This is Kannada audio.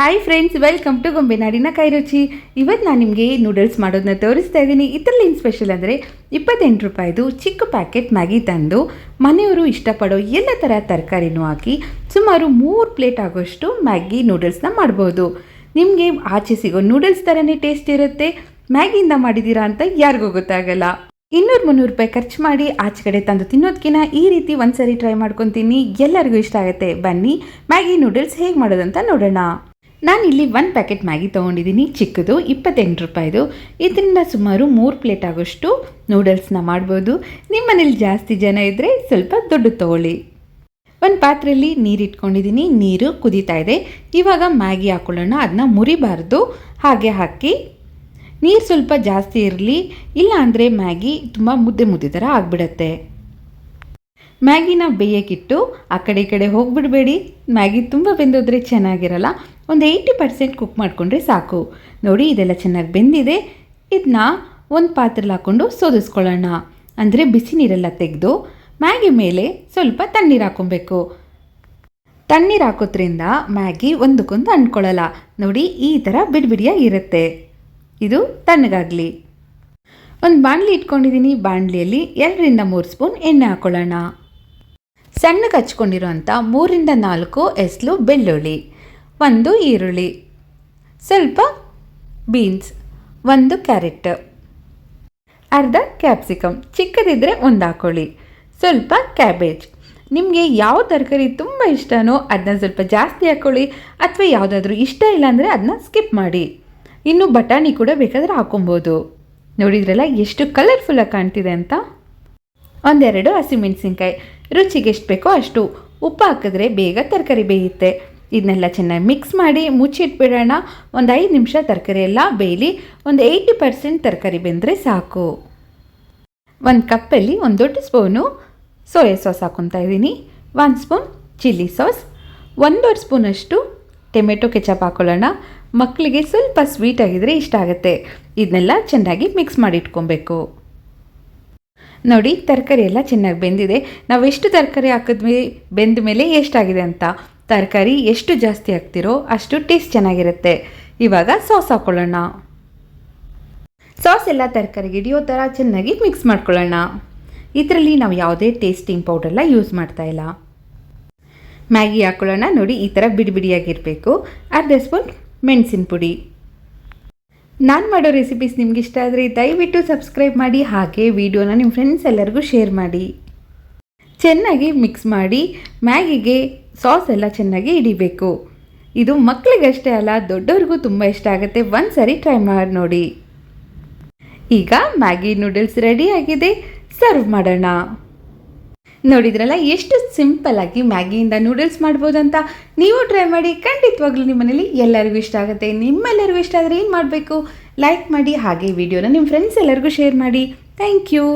ಹಾಯ್ ಫ್ರೆಂಡ್ಸ್, ವೆಲ್ಕಮ್ ಟು ಗೊಂಬೆ ನಾಡಿನ ಕೈ ರುಚಿ. ಇವತ್ತು ನಾನು ನಿಮಗೆ ನೂಡಲ್ಸ್ ಮಾಡೋದನ್ನ ತೋರಿಸ್ತಾ ಇದ್ದೀನಿ. ಇದರಲ್ಲಿ ಏನು ಸ್ಪೆಷಲ್ ಅಂದರೆ 28 ರೂಪಾಯಿದು ಚಿಕ್ಕ ಪ್ಯಾಕೆಟ್ ಮ್ಯಾಗಿ ತಂದು ಮನೆಯವರು ಇಷ್ಟಪಡೋ ಎಲ್ಲ ಥರ ತರಕಾರಿನೂ ಹಾಕಿ ಸುಮಾರು 3 ಪ್ಲೇಟ್ ಆಗೋಷ್ಟು ಮ್ಯಾಗಿ ನೂಡಲ್ಸ್ನ ಮಾಡ್ಬೋದು. ನಿಮಗೆ ಆಚೆ ಸಿಗೋ ನೂಡಲ್ಸ್ ಥರನೇ ಟೇಸ್ಟ್ ಇರುತ್ತೆ. ಮ್ಯಾಗಿಯಿಂದ ಮಾಡಿದ್ದೀರಾ ಅಂತ ಯಾರಿಗೂ ಗೊತ್ತಾಗಲ್ಲ. 200-300 ರೂಪಾಯಿ ಖರ್ಚು ಮಾಡಿ ಆಚೆ ಕಡೆ ತಂದು ತಿನ್ನೋದಕ್ಕಿಂತ ಈ ರೀತಿ ಒಂದ್ಸರಿ ಟ್ರೈ ಮಾಡ್ಕೊತೀನಿ. ಎಲ್ಲರಿಗೂ ಇಷ್ಟ ಆಗುತ್ತೆ. ಬನ್ನಿ ಮ್ಯಾಗಿ ನೂಡಲ್ಸ್ ಹೇಗೆ ಮಾಡೋದಂತ ನೋಡೋಣ. ನಾನಿಲ್ಲಿ 1 ಪ್ಯಾಕೆಟ್ ಮ್ಯಾಗಿ ತೊಗೊಂಡಿದ್ದೀನಿ, ಚಿಕ್ಕದು 28 ರೂಪಾಯಿದು. ಇದರಿಂದ ಸುಮಾರು 3 ಪ್ಲೇಟ್ ಆಗೋಷ್ಟು ನೂಡಲ್ಸ್ನ ಮಾಡ್ಬೋದು. ನಿಮ್ಮ ಮನೇಲಿ ಜಾಸ್ತಿ ಜನ ಇದ್ದರೆ ಸ್ವಲ್ಪ ದೊಡ್ಡ ತೊಗೊಳ್ಳಿ. ಒಂದು ಪಾತ್ರೆಯಲ್ಲಿ ನೀರು ಇಟ್ಕೊಂಡಿದ್ದೀನಿ, ನೀರು ಕುದೀತಾ ಇದೆ. ಇವಾಗ ಮ್ಯಾಗಿ ಹಾಕ್ಕೊಳ್ಳೋಣ. ಅದನ್ನ ಮುರಿಬಾರ್ದು, ಹಾಗೆ ಹಾಕಿ ನೀರು ಸ್ವಲ್ಪ ಜಾಸ್ತಿ ಇರಲಿ, ಇಲ್ಲ ಅಂದರೆ ಮ್ಯಾಗಿ ತುಂಬ ಮುದ್ದೆ ಥರ ಆಗಿಬಿಡತ್ತೆ. ಮ್ಯಾಗಿನ ಬೇಯಕ್ಕಿಟ್ಟು ಆ ಕಡೆ ಈ ಕಡೆ ಹೋಗಿಬಿಡಬೇಡಿ. ಮ್ಯಾಗಿ ತುಂಬ ಬೆಂದೋದ್ರೆ ಚೆನ್ನಾಗಿರಲ್ಲ. ಒಂದು 80% ಕುಕ್ ಮಾಡಿಕೊಂಡ್ರೆ ಸಾಕು. ನೋಡಿ, ಇದೆಲ್ಲ ಚೆನ್ನಾಗಿ ಬೆಂದಿದೆ. ಇದನ್ನ ಒಂದು ಪಾತ್ರೆಲಿ ಹಾಕ್ಕೊಂಡು ಸೋದಿಸ್ಕೊಳ್ಳೋಣ. ಅಂದರೆ ಬಿಸಿ ನೀರೆಲ್ಲ ತೆಗೆದು ಮ್ಯಾಗಿ ಮೇಲೆ ಸ್ವಲ್ಪ ತಣ್ಣೀರು ಹಾಕ್ಕೊಬೇಕು. ತಣ್ಣೀರು ಹಾಕೋದ್ರಿಂದ ಮ್ಯಾಗಿ ಒಂದಕ್ಕೊಂದು ಅಂಟ್ಕೊಳ್ಳಲ್ಲ. ನೋಡಿ, ಈ ಥರ ಬಿಡಿಯಾಗಿರುತ್ತೆ. ಇದು ತಣ್ಣಗಾಗಲಿ. ಒಂದು ಬಾಣಲಿ ಇಟ್ಕೊಂಡಿದ್ದೀನಿ. ಬಾಣಲಿಯಲ್ಲಿ 2-3 ಸ್ಪೂನ್ ಎಣ್ಣೆ ಹಾಕ್ಕೊಳ್ಳೋಣ. ಸಣ್ಣಗೆ ಹಚ್ಕೊಂಡಿರೋಂಥ 3-4 ಎಸ್ಲು ಬೆಳ್ಳುಳ್ಳಿ, 1 ಈರುಳ್ಳಿ, ಸ್ವಲ್ಪ ಬೀನ್ಸ್, 1 ಕ್ಯಾರೆಟ್, ಅರ್ಧ ಕ್ಯಾಪ್ಸಿಕಮ್, ಚಿಕ್ಕದಿದ್ದರೆ 1 ಹಾಕ್ಕೊಳ್ಳಿ, ಸ್ವಲ್ಪ ಕ್ಯಾಬೇಜ್. ನಿಮಗೆ ಯಾವ ತರಕಾರಿ ತುಂಬ ಇಷ್ಟನೋ ಅದನ್ನ ಸ್ವಲ್ಪ ಜಾಸ್ತಿ ಹಾಕ್ಕೊಳ್ಳಿ, ಅಥವಾ ಯಾವುದಾದ್ರೂ ಇಷ್ಟ ಇಲ್ಲ ಅಂದರೆ ಅದನ್ನ ಸ್ಕಿಪ್ ಮಾಡಿ. ಇನ್ನು ಬಟಾಣಿ ಕೂಡ ಬೇಕಾದರೆ ಹಾಕೊಬೋದು. ನೋಡಿದ್ರಲ್ಲ ಎಷ್ಟು ಕಲರ್ಫುಲ್ಲಾಗಿ ಕಾಣ್ತಿದೆ ಅಂತ. 1-2 ಹಸಿಮೆಣಸಿನ್ಕಾಯಿ, ರುಚಿಗೆ ಎಷ್ಟು ಬೇಕೋ ಅಷ್ಟು. ಉಪ್ಪು ಹಾಕಿದ್ರೆ ಬೇಗ ತರಕಾರಿ ಬೇಯುತ್ತೆ. ಇದನ್ನೆಲ್ಲ ಚೆನ್ನಾಗಿ ಮಿಕ್ಸ್ ಮಾಡಿ ಮುಚ್ಚಿಟ್ಬಿಡೋಣ. ಒಂದು 5 ನಿಮಿಷ ತರಕಾರಿ ಎಲ್ಲ ಬೇಯಲಿ. ಒಂದು 80% ತರಕಾರಿ ಬೆಂದರೆ ಸಾಕು. 1 ಕಪ್ಪಲ್ಲಿ 1 ದೊಡ್ಡ ಸ್ಪೂನು ಸೋಯಾ ಸಾಸ್ ಹಾಕ್ಕೊತಾ ಇದ್ದೀನಿ, 1 ಸ್ಪೂನ್ ಚಿಲ್ಲಿ ಸಾಸ್, 1.5 ಸ್ಪೂನಷ್ಟು ಟೊಮೆಟೊ ಕೆಚಪ್ ಹಾಕ್ಕೊಳ್ಳೋಣ. ಮಕ್ಕಳಿಗೆ ಸ್ವಲ್ಪ ಸ್ವೀಟ್ ಆಗಿದ್ರೆ ಇಷ್ಟ ಆಗುತ್ತೆ. ಇದನ್ನೆಲ್ಲ ಚೆನ್ನಾಗಿ ಮಿಕ್ಸ್ ಮಾಡಿ ಇಟ್ಕೊಬೇಕು. ನೋಡಿ, ತರಕಾರಿ ಎಲ್ಲ ಚೆನ್ನಾಗಿ ಬೆಂದಿದೆ. ನಾವು ಎಷ್ಟು ತರಕಾರಿ ಹಾಕಿದ್ವಿ ಬೆಂದ ಮೇಲೆ ಎಷ್ಟಾಗಿದೆ ಅಂತ. ತರಕಾರಿ ಎಷ್ಟು ಜಾಸ್ತಿ ಹಾಕ್ತಿರೋ ಅಷ್ಟು ಟೇಸ್ಟ್ ಚೆನ್ನಾಗಿರುತ್ತೆ. ಇವಾಗ ಸಾಸ್ ಹಾಕ್ಕೊಳ್ಳೋಣ. ಸಾಸ್ ಎಲ್ಲ ತರಕಾರಿಗೆ ಹಿಡಿಯೋ ಥರ ಚೆನ್ನಾಗಿ ಮಿಕ್ಸ್ ಮಾಡ್ಕೊಳ್ಳೋಣ. ಇದರಲ್ಲಿ ನಾವು ಯಾವುದೇ ಟೇಸ್ಟಿಂಗ್ ಪೌಡರ್ನ ಯೂಸ್ ಮಾಡ್ತಾ ಇಲ್ಲ. ಮ್ಯಾಗಿ ಹಾಕ್ಕೊಳ್ಳೋಣ. ನೋಡಿ, ಈ ಥರ ಬಿಡಿಯಾಗಿರಬೇಕು. 1/2 ಸ್ಪೂನ್ ಮೆಣಸಿನ ಪುಡಿ. ನಾನು ಮಾಡೋ ರೆಸಿಪೀಸ್ ನಿಮ್ಗೆ ಇಷ್ಟ ಆದರೆ ದಯವಿಟ್ಟು ಸಬ್ಸ್ಕ್ರೈಬ್ ಮಾಡಿ, ಹಾಗೆ ವಿಡಿಯೋನ ನಿಮ್ಮ ಫ್ರೆಂಡ್ಸ್ ಎಲ್ಲರಿಗೂ ಶೇರ್ ಮಾಡಿ. ಚೆನ್ನಾಗಿ ಮಿಕ್ಸ್ ಮಾಡಿ ಮ್ಯಾಗಿಗೆ ಸಾಸ್ ಎಲ್ಲ ಚೆನ್ನಾಗಿ ಹಿಡಿಬೇಕು. ಇದು ಮಕ್ಕಳಿಗಷ್ಟೇ ಅಲ್ಲ, ದೊಡ್ಡವ್ರಿಗೂ ತುಂಬ ಇಷ್ಟ ಆಗುತ್ತೆ. ಒಂದ್ಸರಿ ಟ್ರೈ ಮಾಡಿ ನೋಡಿ. ಈಗ ಮ್ಯಾಗಿ ನೂಡಲ್ಸ್ ರೆಡಿ ಆಗಿದೆ. ಸರ್ವ್ ಮಾಡೋಣ. ನೋಡಿದ್ರಲ್ಲ ಎಷ್ಟು ಸಿಂಪಲ್ಲಾಗಿ ಮ್ಯಾಗಿಯಿಂದ ನೂಡಲ್ಸ್ ಮಾಡ್ಬೋದಂತ. ನೀವು ಟ್ರೈ ಮಾಡಿ. ಖಂಡಿತವಾಗ್ಲೂ ನಿಮ್ಮ ಮನೇಲಿ ಎಲ್ಲರಿಗೂ ಇಷ್ಟ ಆಗುತ್ತೆ. ನಿಮ್ಮೆಲ್ಲರಿಗೂ ಇಷ್ಟ ಆದರೆ ಏನು ಮಾಡಬೇಕು? ಲೈಕ್ ಮಾಡಿ, ಹಾಗೆ ವಿಡಿಯೋನ ನಿಮ್ಮ ಫ್ರೆಂಡ್ಸ್ ಎಲ್ಲರಿಗೂ ಶೇರ್ ಮಾಡಿ. Thank you.